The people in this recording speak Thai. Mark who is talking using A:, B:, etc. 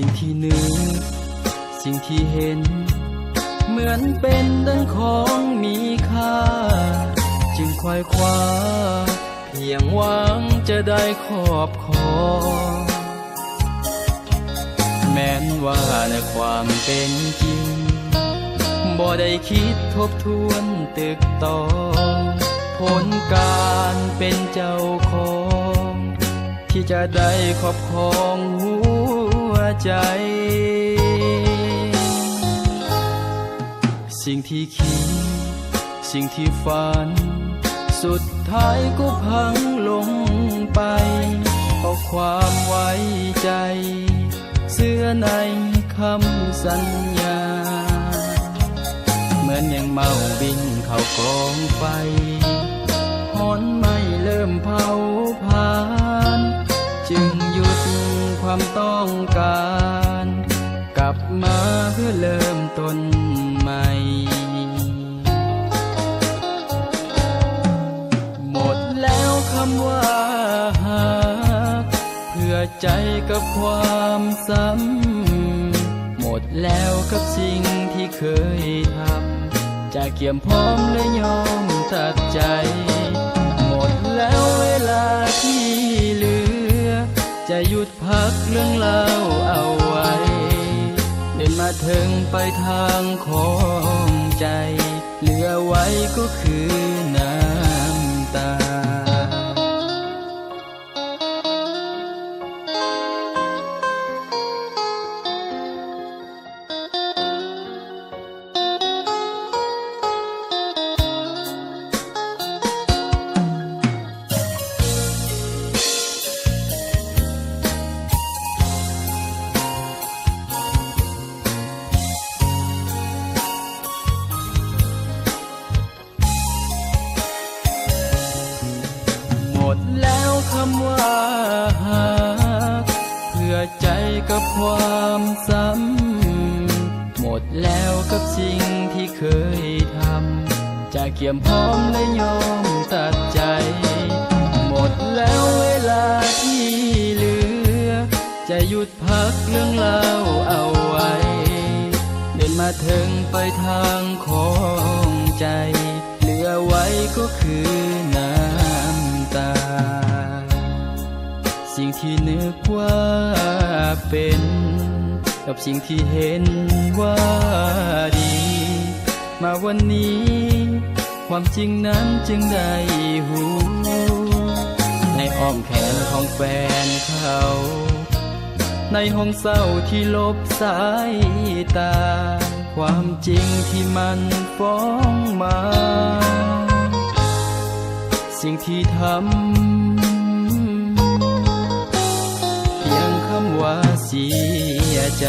A: สิ่งที่นึกสิ่งที่เห็นเหมือนเป็นดังของมีค่าจึงควายคว้าเพียงหวังจะได้ครอบครองแม้นว่าในความเป็นจริงบ่ได้คิดทบทวนตึกตองผลการเป็นเจ้าของที่จะได้ครอบครองหัวใจสิ่งที่คิดสิ่งที่ฝันสุดท้ายก็พังลงไปเพราะความไว้ใจเสื้อในคำสัญญาเหมือนยังเมาบินเข้ากองไฟหอนไม่เริ่มเผาผลาญจึงหยุดความต้องการกลับมาเพื่อเริ่มต้นใหม่หมดแล้วคำว่าหากเพื่อใจกับความซ้ำหมดแล้วกับสิ่งที่เคยทำจะเกี่ยมพร้อมและยอมตัดใจหมดแล้วเวลาที่เหลือจะหยุดพักเรื่องราวเอาไว้เดินมาถึงไปทางของใจเหลือไว้ก็คือน้ำตาหมดแล้วคำว่าหากเพื่อใจกับความซ้ำหมดแล้วกับสิ่งที่เคยทำจะเกี่ยมพร้อมและยอมตัดใจหมดแล้วเวลาที่เหลือจะหยุดพักเรื่องราวเอาไว้เดินมาถึงไปทางของใจเหลือไว้ก็คือน้ำตาสิ่งที่นึกว่าเป็นกับสิ่งที่เห็นว่าดีมาวันนี้ความจริงนั้นจึงได้หูในอ้อมแขนของแฟนเขาในห้องเศร้าที่ลบสายตาความจริงที่มันฟ้องมาสิ่งที่ทำเพียงคำว่าเสียใจ